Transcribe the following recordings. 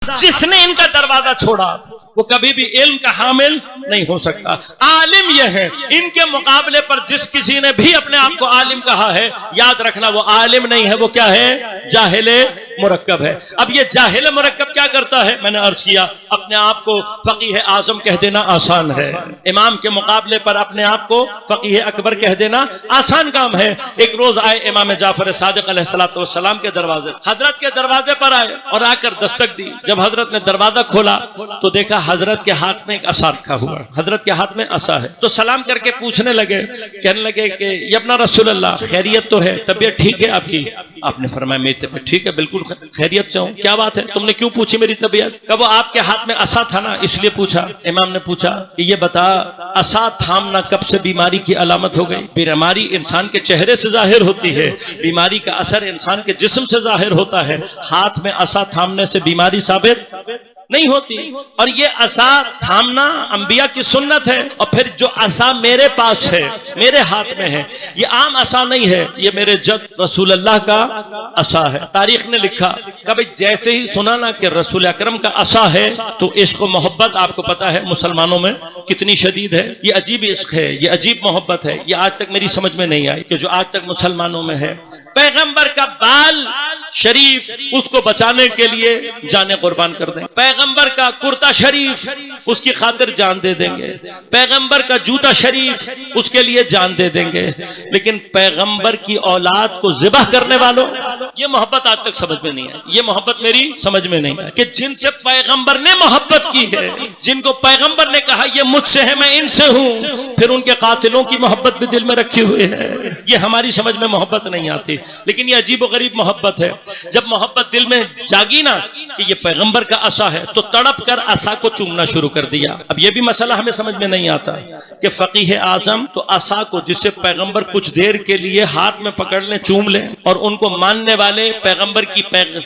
جس نے ان کا دروازہ چھوڑا وہ کبھی بھی علم کا حامل نہیں ہو سکتا۔ عالم یہ ہے، ان کے مقابلے پر جس کسی نے بھی اپنے آپ کو عالم کہا ہے، یاد رکھنا وہ عالم نہیں ہے، وہ کیا ہے؟ جاہل مرکب ہے۔ اب یہ جاہل مرکب کیا کرتا ہے؟ میں نے عرض کیا اپنے آپ کو فقیہ اعظم کہہ دینا آسان ہے، امام کے مقابلے پر اپنے آپ کو فقیہ اکبر کہہ دینا آسان کام ہے۔ ایک روز آئے امام جعفر صادق علیہ السلام کے دروازے، حضرت کے دروازے پر آئے اور آ کر دستک دی۔ جب حضرت نے دروازہ کھولا تو دیکھا حضرت کے ہاتھ میں ایک عصا رکھا ہوا، حضرت کے ہاتھ میں عصا ہے۔ تو سلام کر کے پوچھنے لگے، کہنے لگے کہ یا ابن رسول اللہ خیریت تو ہے، طبیعت ٹھیک ہے آپ کی؟ آپ نے فرمایا میری طبیعت ٹھیک ہے، بالکل خیریت سے ہوں۔ کیا بات ہے، تم نے کیوں پوچھی میری طبیعت؟ کہ وہ آپ کے ہاتھ میں عصا تھا نا اس لیے پوچھا۔ امام نے پوچھا کہ یہ بتا عصا تھامنا کب سے بیماری کی علامت ہو گئی؟ بیماری انسان کے چہرے سے ظاہر ہوتی ہے، بیماری کا اثر انسان کے جسم سے ظاہر ہوتا ہے، ہاتھ میں عصا تھامنے سے بیماری ثابت نہیں ہوتی۔ اور یہ عصا تھامنا انبیاء کی سنت ہے، اور پھر جو عصا میرے پاس ہے، میرے ہاتھ میں ہے، یہ عام عصا نہیں ہے، یہ میرے جد رسول اللہ کا عصا ہے۔ تاریخ نے لکھا کبھی جیسے ہی سنا نا کہ رسول اکرم کا عصا ہے تو عشق و محبت آپ کو پتا ہے مسلمانوں میں کتنی شدید ہے۔ یہ عجیب عشق ہے، یہ عجیب محبت ہے، یہ آج تک میری سمجھ میں نہیں آئی کہ جو آج تک مسلمانوں میں ہے۔ پیغمبر کا بال شریف اس کو بچانے کے لیے جانیں قربان کر دیں، پیغمبر کا کرتا شریف اس کی خاطر جان دے دیں گے، پیغمبر کا جوتا شریف اس کے لیے جان دے دیں گے، لیکن پیغمبر کی اولاد کو ذبح کرنے والوں یہ محبت آج تک سمجھ میں نہیں ہے، یہ محبت میری سمجھ میں نہیں ہے کہ جن سے پیغمبر نے محبت کی ہے، جن کو پیغمبر نے کہا یہ مجھ سے ہے میں ان سے ہوں، پھر ان کے قاتلوں کی محبت بھی دل میں رکھی ہوئی ہے، یہ ہماری سمجھ میں محبت نہیں آتی۔ لیکن یہ عجیب و غریب محبت ہے، جب محبت دل میں جاگی نا کہ یہ پیغمبر کا عصا ہے تو تڑپ کر عصا کو چومنا شروع کر دیا۔ اب یہ بھی مسئلہ ہمیں سمجھ میں نہیں آتا کہ فقیہ اعظم تو عصا کو جسے پیغمبر کچھ دیر کے لیے ہاتھ میں پکڑ لیں چوم لیں، اور ان کو ماننے والے پیغمبر کی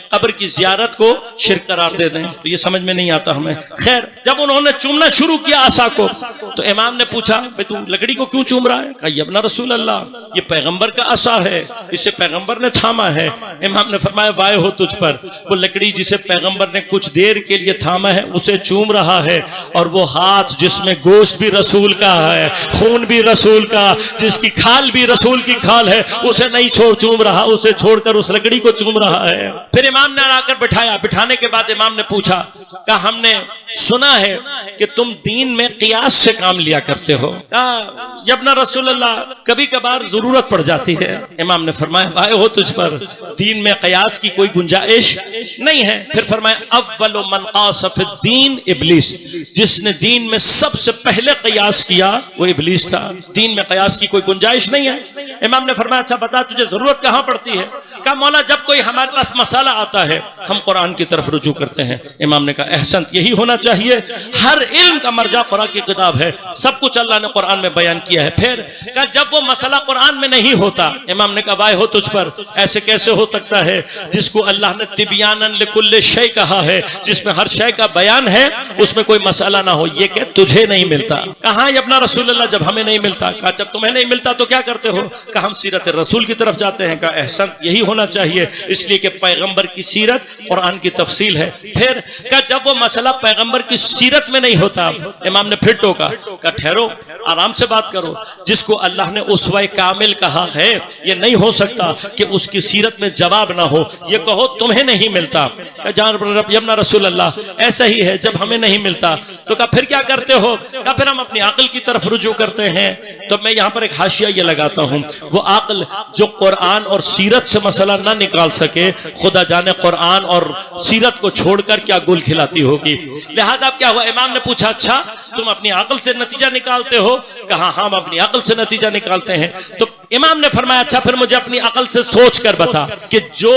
قبر کی زیارت کو شرک قرار دے دیں، تو یہ سمجھ میں نہیں آتا ہمیں۔ خیر جب انہوں نے چومنا شروع کیا عصا کو تو امام نے پوچھا تو لکڑی کو کیوں چوم رہا ہے؟ کہا یا ابن رسول اللہ یہ پیغمبر کا عصا ہے، اسے پیغمبر نے تھاما ہے۔ امام نے فرمایا وائے ہو تجھ پر، وہ لکڑی جسے پیغمبر نے کچھ دیر کے لیے تھاما ہے اسے چوم رہا ہے، اور وہ ہاتھ جس میں گوشت بھی رسول کا ہے، خون بھی رسول کا، جس کی کھال بھی رسول کی کھال ہے، اسے نہیں چوم رہا، اسے چھوڑ کر اس لکڑی کو چوم رہا ہے۔ پھر امام نے آ کر بٹھایا، بٹھانے کے بعد امام نے پوچھا کہ ہم نے سنا ہے کہ تم دین میں قیاس سے کام لیا کرتے ہو، کہا یا ابن رسول اللہ کبھی کبھار ضرورت پڑ جاتی ہے۔ امام نے فرمایا وائے ہو تجھ پر، دین میں قیاس کی کوئی گنجائش نہیں ہے۔ پھر فرمایا اول من قاس فی الدین ابلیس، جس نے دین میں سب سے پہلے قیاس کیا وہ ابلیس تھا، دین میں قیاس کی کوئی گنجائش نہیں ہے۔ امام نے فرمایا اچھا بتا تجھے ضرورت کہاں پڑتی ہے؟ کہا مولا جب کوئی ہمارے پاس مسئلہ آتا ہے ہم قرآن کی طرف رجوع کرتے ہیں۔ امام نے کہا احسنت، یہی ہونا چاہیے، ہر علم کا مرجع قرآن کی کتاب ہے، سب کچھ اللہ نے قرآن میں بیان کیا ہے۔ پھر کہا جب وہ مسئلہ قرآن میں نہیں ہوتا، امام نے کہا وائے ہو تجھ پر، ایسے کیسے ہو سکتا ہے جس کو اللہ نے تبیانا لکل شیء کہا ہے، جس میں ہر شے کا بیان ہے، اس میں کوئی مسئلہ نہ ہو، یہ کہ تجھے نہیں ملتا؟ کہاں یا اپنا رسول اللہ جب ہمیں نہیں ملتا؟ کہا جب تمہیں نہیں ملتا تو کیا کرتے ہو؟ کہا ہم سیرت رسول کی طرف جاتے ہیں۔ کہا احسن، یہی ہونا چاہیے، اس لیے کہ پیغمبر کی سیرت قرآن کی تفصیل ہے۔ پھر کہا جب وہ مسئلہ پیغمبر کی سیرت میں نہیں ہوتا، امام نے پھر ٹوکا، کہا ٹھہرو آرام سے بات کرو، جس کو اللہ نے اسوہ کامل کہا ہے یہ نہیں ہو سکتا کہ اس کی سیرت میں جواب نہ ہو، یہ کہو تمہیں نہیں ملتا۔ جان ابن رسول اللہ ایسا ہی ہے، جب ہمیں نہیں ملتا تو کہا پھر کیا کرتے ہو؟ کہا پھر ہم اپنی عقل کی طرف رجوع کرتے ہیں۔ تو میں یہاں پر ایک حاشیہ یہ لگاتا ہوں، وہ عقل جو قرآن اور سیرت سے مسئلہ نہ نکال سکے، خدا جانے قرآن اور سیرت کو چھوڑ کر کیا گل کھلاتی ہوگی۔ لہذا کیا ہوا، امام نے پوچھا اچھا تم اپنی عقل سے نتیجہ نکالتے ہو؟ کہا ہم اپنی عقل سے نتیجہ نکالتے ہیں۔ تو امام نے فرمایا اچھا پھر مجھے اپنی عقل سے سوچ کر بتا کہ جو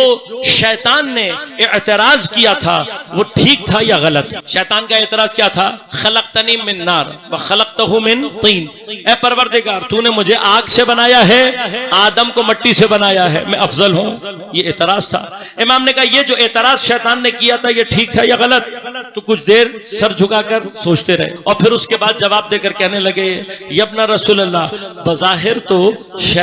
شیطان نے اعتراض کیا تھا وہ ٹھیک تھا یا غلط؟ شیطان کا اعتراض کیا تھا؟ خلقتنی من نار وخلقتہ من طین، اے پروردگار تو نے مجھے آگ سے بنایا ہے، آدم کو مٹی سے بنایا ہے، میں افضل ہوں، یہ اعتراض تھا۔ امام نے کہا یہ جو اعتراض شیطان نے کیا تھا یہ ٹھیک تھا یا غلط؟ تو کچھ دیر سر جھکا کر سوچتے رہے، اور پھر اس کے بعد جواب دے کر کہنے لگے یا ابن رسول اللہ بظاہر تو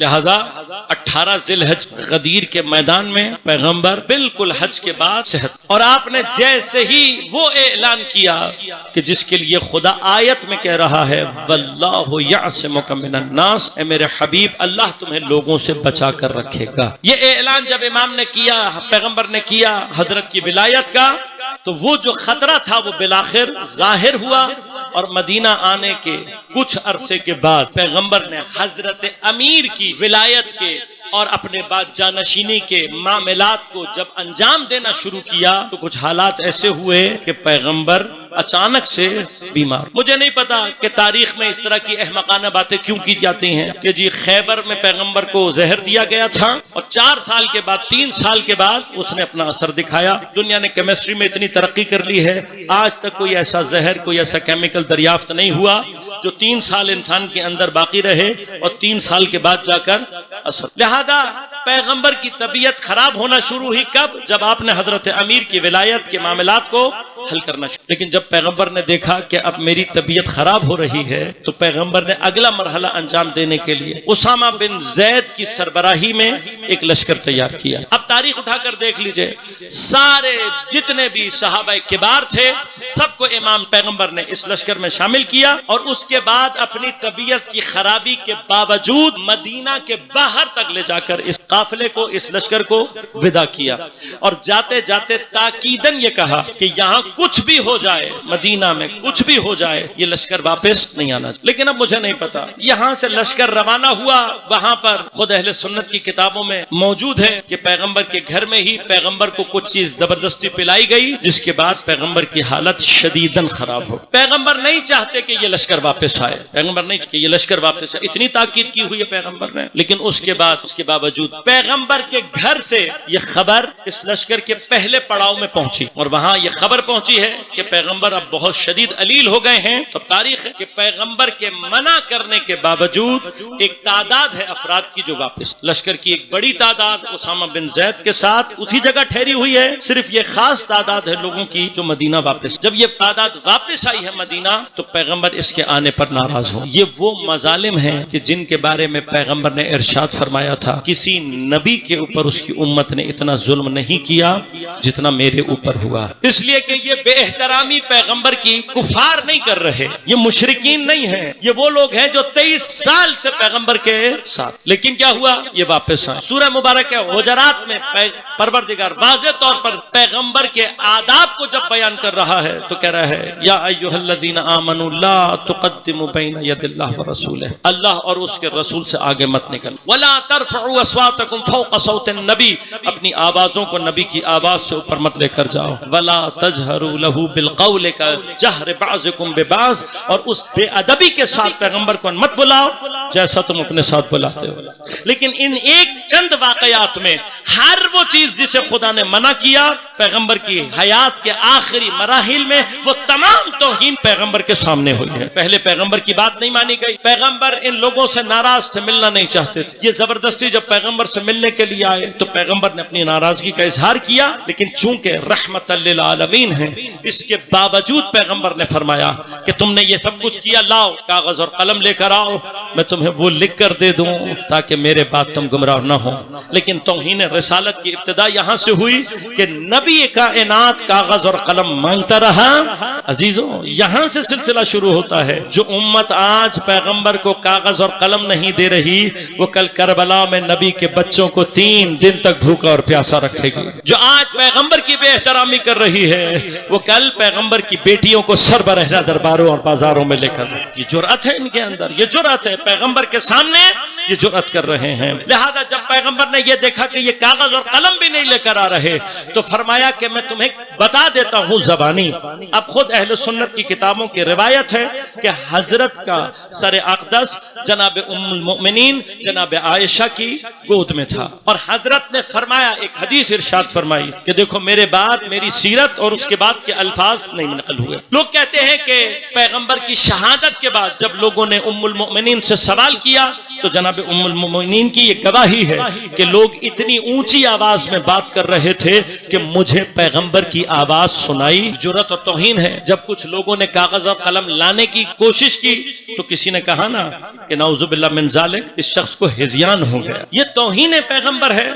لہذا 18 ذی الحج غدیر کے میدان میں پیغمبر بالکل حج کے بعد صحت، اور آپ نے جیسے ہی وہ اعلان کیا کہ جس کے لیے خدا آیت میں کہہ رہا ہے واللہ یعصمک من الناس، اے میرے حبیب اللہ تمہیں لوگوں سے بچا کر رکھے گا، یہ اعلان جب امام نے کیا، پیغمبر نے کیا حضرت کی ولایت کا، تو وہ جو خطرہ تھا وہ بالآخر ظاہر ہوا، اور مدینہ آنے کے کچھ عرصے کے بعد پیغمبر نے حضرت امیر کی ولایت کے اور اپنے بعد جانشینی کے معاملات کو جب انجام دینا شروع کیا تو کچھ حالات ایسے ہوئے کہ پیغمبر اچانک سے بیمار۔ مجھے نہیں پتا کہ تاریخ میں اس طرح کی احمقانہ باتیں کیوں کی جاتی ہیں کہ جی خیبر میں پیغمبر کو زہر دیا گیا تھا اور 4 سال کے بعد 3 سال کے بعد اس نے اپنا اثر دکھایا۔ دنیا نے کیمسٹری میں اتنی ترقی کر لی ہے، آج تک کوئی ایسا زہر، کوئی ایسا کیمیکل دریافت نہیں ہوا جو 3 سال انسان کے اندر باقی رہے اور 3 سال کے بعد جا کر اثر۔ لہذا پیغمبر کی طبیعت خراب ہونا شروع ہوئی کب؟ جب آپ نے حضرت امیر کی ولایت کے معاملات کو حل کرنا شروع۔ لیکن جب پیغمبر نے دیکھا کہ اب میری طبیعت خراب ہو رہی ہے تو پیغمبر نے اگلا مرحلہ انجام دینے کے لیے اسامہ بن زید کی سربراہی میں ایک لشکر تیار کیا۔ اب تاریخ اٹھا کر دیکھ لیجئے، سارے جتنے بھی صحابہ کبار تھے سب کو امام پیغمبر نے اس لشکر میں شامل کیا، اور اس کے بعد اپنی طبیعت کی خرابی کے باوجود مدینہ کے باہر تک لے جا کر اس قافلے کو، اس لشکر کو ودا کیا، اور جاتے جاتے تاکیدن یہ کہا کہ یہاں کچھ بھی ہو جائے، مدینہ میں کچھ بھی ہو جائے، یہ لشکر واپس نہیں آنا۔ لیکن اب مجھے نہیں پتا، یہاں سے لشکر روانہ ہوا، وہاں پر خود اہل سنت کی کتابوں میں موجود ہے کہ پیغمبر کے گھر میں ہی پیغمبر کو کچھ چیز زبردستی پلائی گئی، جس کے بعد پیغمبر کی حالت شدیداً خراب ہو۔ پیغمبر نہیں چاہتے کہ یہ لشکر واپس آئے، پیغمبر نہیں کہ یہ لشکر واپس آئے، اتنی تاکید کی ہوئی ہے پیغمبر نے، لیکن اس کے باوجود پیغمبر کے گھر سے یہ خبر اس لشکر کے پہلے پڑاؤ میں پہنچی، اور وہاں یہ خبر پہنچی ہے کہ پیغمبر اب بہت شدید علیل ہو گئے ہیں۔ تو تاریخ ہے کہ پیغمبر کے منع کرنے کے باوجود ایک تعداد ہے افراد کی جو واپس، لشکر کی ایک بڑی تعداد اسامہ بن زید کے ساتھ اسی جگہ ٹھہری ہوئی ہے، صرف یہ خاص تعداد ہے لوگوں کی جو مدینہ واپس۔ جب یہ تعداد واپس آئی ہے مدینہ تو پیغمبر اس کے آنے پر ناراض ہو۔ یہ وہ مظالم ہیں کہ جن کے بارے میں پیغمبر نے ارشاد فرمایا تھا کسی نبی کے اوپر اس کی امت نے اتنا ظلم نہیں کیا جتنا میرے اوپر ہوا، اس لیے کہ یہ بے احترامی پیغمبر کی کفار نہیں کر رہے، یہ مشرکین نہیں ہیں، یہ وہ لوگ ہیں جو 23 سال سے پیغمبر کے ساتھ، لیکن کیا ہوا؟ یہ واپس آئے۔ سورہ مبارکہ حجرات میں پروردگار واضح طور پر پیغمبر کے آداب کو جب بیان کر رہا ہے تو کہہ رہا ہے یا ایھا الذین آمنوا لا تقدموا بین ید اللہ ورسولہ، اللہ اور اس کے رسول سے آگے مت نکل، ولا ترفعوا اصواتکم فوق صوت النبی، اپنی آوازوں کو نبی کی آواز سے اوپر مت لے کر جاؤ، ولا تجہروا لہ بالقول کجہر بعضکم ببعض، اور اس بے ادبی کے ساتھ پیغمبر کو مت بلاؤ جیسا تم اپنے ساتھ بلاتے ہو۔ لیکن ان ایک چند واقعات میں ہر وہ چیز جسے خدا نے منع کیا پیغمبر کی حیات کے آخری مراحل میں وہ تمام توہین پیغمبر کے سامنے ہوئی ہے۔ پہلے پیغمبر کی بات نہیں مانی گئی، پیغمبر ان لوگوں سے ناراض تھے، ملنا نہیں چاہتے تھے، یہ زبردستی جب پیغمبر سے ملنے کے لیے آئے تو پیغمبر نے اپنی ناراضگی کا اظہار کیا، لیکن چونکہ رحمت للعالمین ہے اس کے باوجود پیغمبر نے فرمایا کہ تم نے یہ سب کچھ کیا، لاؤ کاغذ اور قلم لے کر آؤ، میں تمہیں وہ لکھ کر دے دوں تاکہ میرے بعد تم گمراہ نہ ہو۔ لیکن توہین رسالت کی ابتدا یہاں سے ہوئی کہ نبی کائنات کاغذ اور قلم مانگتا رہا۔ عزیزوں، یہاں سے سلسلہ شروع ہوتا ہے، جو امت آج پیغمبر کو کاغذ اور قلم نہیں دے رہی وہ کل کربلا میں نبی کے بچوں کو 3 دن تک بھوکا اور پیاسا رکھے گی۔ جو آج پیغمبر کی بے احترامی کر رہی ہے وہ کل پیغمبر کی بیٹیوں کو سربراہ درباروں اور بازاروں میں لے کر، یہ جرأت ہے ان کے اندر، یہ جرأت ہے، پیغمبر کے سامنے یہ جرأت کر رہے ہیں۔ لہذا جب پیغمبر نے یہ دیکھا کہ یہ کاغذ اور قلم بھی نہیں لے کر آ رہے تو فرمایا کہ میں تمہیں بتا دیتا ہوں زبانی۔ اب خود اہل سنت کی کتابوں کی روایت ہے کہ حضرت کا سر اقدس جناب ام المؤمنین جناب عائشہ کی گود میں تھا، اور حضرت نے فرمایا، ایک حدیث ارشاد فرمائی کہ دیکھو میرے بعد میری سیرت اور اس کے بعد کے الفاظ نہیں نقل ہوئے۔ لوگ کہتے ہیں کہ پیغمبر کی شہادت کے بعد جب لوگوں نے ام المؤمنین سے سوال کیا تو جناب جناب ام المؤمنین کی یہ گواہی ہے کہ لوگ اتنی اونچی آواز میں بات کر رہے تھے کہ مجھے پیغمبر کی آواز سنائی۔ جرأت اور توہین ہے، جب کچھ لوگوں نے کاغذ اور قلم لانے کی کوشش کی تو کسی نے کہا نا کہ نعوذ باللہ من ذالک، اس شخص کو ہذیان ہو گیا۔ یہ توہین پیغمبر ہے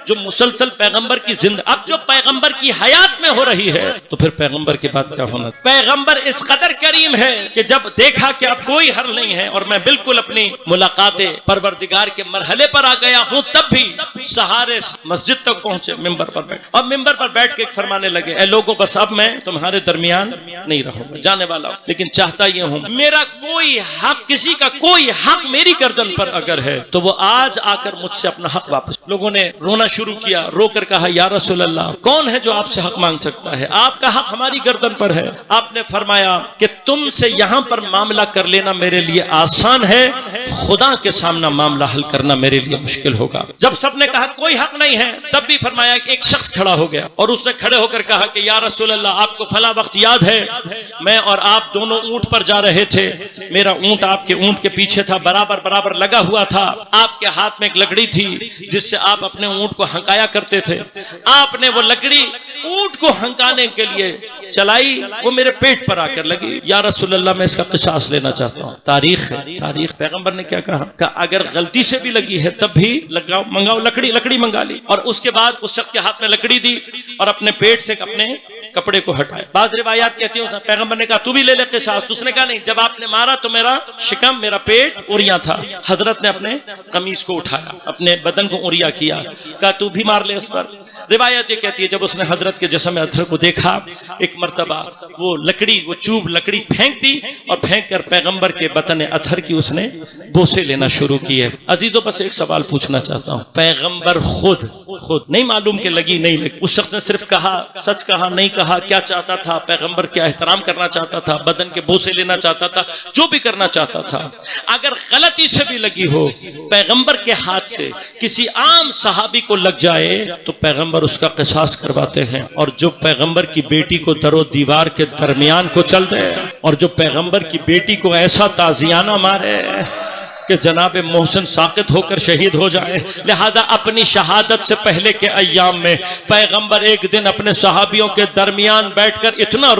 جو مسلسل پیغمبر کی زندگی، اب جو پیغمبر کی حیات میں ہو رہی ہے تو پھر پیغمبر کے بعد کیا ہونا؟ پیغمبر اس قدر کریم ہے کہ جب دیکھا کہ اب کوئی حل نہیں ہے اور میں بالکل اپنی ملاقات پروردگار کے مرحلے پر آ گیا ہوں، تب بھی سہارے مسجد تک پہنچے، ممبر پر بیٹھ، اور ممبر پر بیٹھ کے فرمانے لگے اے لوگوں بس اب میں تمہارے درمیان نہیں رہوں گا، جانے والا ہوں، لیکن چاہتا یہ ہوں میرا کوئی حق، کسی کا کوئی حق میری گردن پر اگر ہے تو وہ آج آ کر مجھ سے اپنا حق واپس۔ لوگوں نے رونا شروع کیا، رو کر کہا یا رسول اللہ کون ہے جو آپ سے حق مانگ سکتا ہے؟ آپ کا حق ہماری گردن پر ہے۔ آپ نے فرمایا کہ تم سے یہاں پر معاملہ کر لینا میرے لیے آسان ہے، خدا کے سامنے معاملہ حل کرنا میرے لیے مشکل ہوگا۔ جب سب نے کہا کوئی حق نہیں ہے، تب بھی فرمایا کہ ایک شخص کھڑا ہو گیا اور اس نے کھڑے ہو کر کہا کہ یا رسول اللہ آپ کو فلاں وقت یاد ہے میں اور آپ دونوں اونٹ پر جا رہے تھے، میرا اونٹ آپ کے اونٹ کے پیچھے تھا، برابر برابر لگا ہوا تھا، آپ کے ہاتھ میں ایک لکڑی تھی جس سے آپ اپنے اونٹ کو ہنکایا کرتے تھے، آپ نے وہ لکڑی اونٹ کو ہنکانے کے لیے چلائی، وہ میرے پیٹ پر آ کر لگی، یا رسول اللہ میں اس کا قصاص لینا چاہتا ہوں۔ تاریخ ہے، تاریخ۔ پیغمبر نے کیا کہا کہ اگر غلطی سے بھی لگی ہے تب بھی لگاؤ، منگاؤ لکڑی منگا لی، اور اس کے بعد اس شخص کے ہاتھ میں لکڑی دی اور اپنے پیٹ سے اپنے کپڑے کو ہٹائے۔ بعض روایات کہتی ہیں پیغمبر نے کہا تو بھی لے لے قصاص، اس نے کہا نہیں، جب آپ نے مارا تو میرا شکم، میرا پیٹ اوریا تھا۔ حضرت نے اپنے قمیص کو اٹھایا، اپنے بدن کو اوریا کیا، کہا تو بھی مار لے اس پر۔ روایت یہ کہتی ہے جب اس نے حضرت کے جسم اطہر کو دیکھا، ایک مرتبہ وہ لکڑی، وہ چوب لکڑی پھینک دی اور پھینک کر پیغمبر کے بدن اطہر کی اس نے بوسے لینا شروع کیے۔ عزیزوں بس ایک سوال پوچھنا چاہتا ہوں، پیغمبر خود نہیں معلوم کہ لگی نہیں لگی، اس شخص نے صرف کہا، سچ کہا نہیں کہا، کیا چاہتا تھا؟ پیغمبر کیا احترام کرنا چاہتا تھا، بدن کے بوسے لینا چاہتا تھا، جو بھی کرنا چاہتا تھا، اگر غلطی سے بھی لگی ہو پیغمبر کے ہاتھ سے کسی عام صحابی کو لگ جائے تو پیغمبر اس کا قصاص کرواتے ہیں، اور جو پیغمبر کی بیٹی کو در و دیوار کے درمیان کو چل دے، اور جو پیغمبر کی بیٹی کو ایسا تازیانہ مارے کہ جناب محسن ساقط ہو کر شہید ہو جائے، لہذا اپنی شہادت سے پہلے کے ایام میں پیغمبر ایک دن اپنے صحابیوں کے درمیان بیٹھ کر اتنا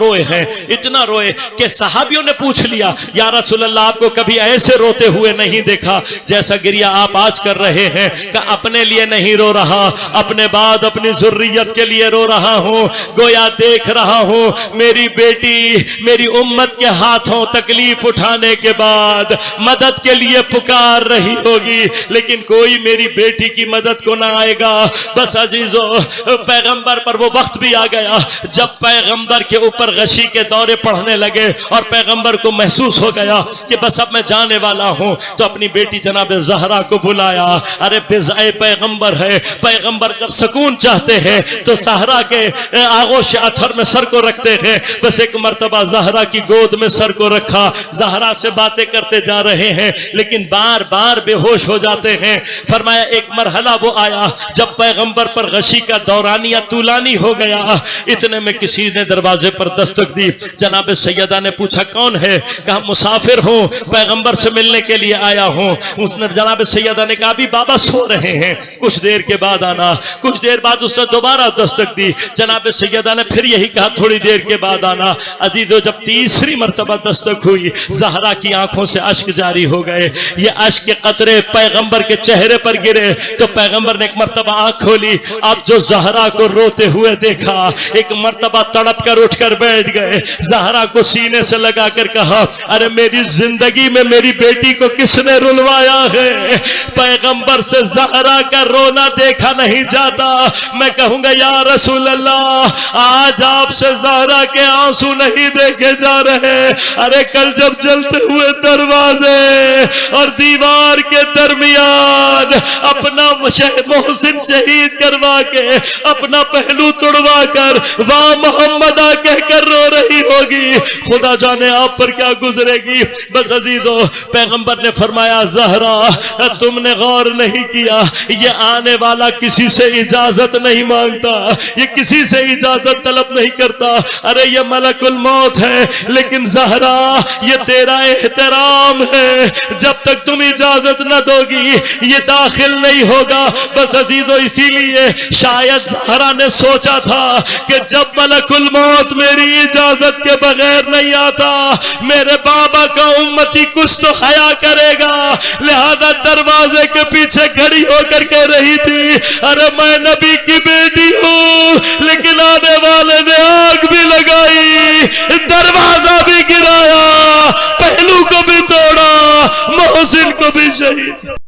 روئے کہ صحابیوں نے پوچھ لیا یا رسول اللہ آپ کو کبھی ایسے روتے ہوئے نہیں دیکھا جیسا گریہ آپ آج کر رہے ہیں، کہ اپنے لیے نہیں رو رہا، اپنے بعد اپنی ذریت کے لیے رو رہا ہوں، گویا دیکھ رہا ہوں میری بیٹی میری امت کے ہاتھوں تکلیف اٹھانے کے بعد مدد کے لیے پکار رہی ہوگی، لیکن کوئی میری بیٹی کی مدد کو نہ آئے گا۔ بس عزیزو پیغمبر پر وہ وقت بھی آ گیا جب پیغمبر کے اوپر غشی کے دورے پڑھنے لگے اور پیغمبر کو محسوس ہو گیا کہ بس اب میں جانے والا ہوں، تو اپنی بیٹی جناب زہرا کو بلایا۔ ارے بضع پیغمبر ہے، پیغمبر جب سکون چاہتے ہیں تو زہرا کے آغوش اطہر میں سر کو رکھتے ہیں، بس ایک مرتبہ زہرا کی گود میں سر کو رکھا، زہرا سے باتیں کرتے جا رہے ہیں لیکن بار بار بے ہوش ہو جاتے ہیں۔ فرمایا ایک مرحلہ وہ آیا جب پیغمبر پر غشی کا دورانیہ طولانی ہو گیا، اتنے میں کسی نے دروازے پر دستک دی، جناب سیدہ نے پوچھا کون ہے؟ کہا مسافر ہوں، پیغمبر سے ملنے کے لیے آیا ہوں۔ اس نے جناب سیدہ نے کہا ابھی بابا سو رہے ہیں، کچھ دیر کے بعد آنا۔ کچھ دیر بعد اس نے دوبارہ دستک دی، جناب سیدہ نے پھر یہی کہا تھوڑی دیر کے بعد آنا۔ عزیزو جب تیسری مرتبہ دستک ہوئی، زہرا کی آنکھوں سے اشک جاری ہو گئے، یہ اشک کے قطرے پیغمبر کے چہرے پر گرے تو پیغمبر نے ایک مرتبہ آنکھ کھولی، اب جو زہرا کو روتے ہوئے دیکھا ایک مرتبہ تڑپ کر اٹھ کر بیٹھ گئے، زہرا کو سینے سے لگا کر کہا ارے میری زندگی میں میری بیٹی کو کس نے رلوایا ہے؟ پیغمبر سے زہرا کا رونا دیکھا نہیں جاتا، میں کہوں گا یا رسول اللہ آج آپ سے زہرا کے آنسو نہیں دیکھے جا رہے، ارے کل جب جلتے ہوئے دروازے اور دیوار کے درمیان اپنا محسن شہید کروا کے اپنا پہلو توڑوا کر واہ محمد کہہ کر رو رہی ہوگی، خدا جانے آپ پر کیا گزرے گی۔ بس عزیزو پیغمبر نے فرمایا زہرا تم نے غور نہیں کیا، یہ آنے والا کسی سے اجازت نہیں مانگتا، یہ کسی سے اجازت طلب نہیں کرتا، ارے یہ ملک الموت ہے، لیکن زہرا یہ تیرا احترام ہے، جب تک تم اجازت نہ دو گی یہ داخل نہیں ہوگا. بس عزیزو اسی لیے شاید زہرا نے سوچا تھا کہ جب ملک الموت میری اجازت کے بغیر نہیں آتا میرے بابا کا امتی کچھ تو حیا کرے گا. لہذا دروازے کے پیچھے کھڑی ہو کر کہہ رہی تھی ارے میں نبی کی بیٹی ہوں. لیکن آنے والے نے آگ بھی لگائی, دروازہ بھی گرایا, پہلو کو بھی توڑا, محسن کو بھی شہید.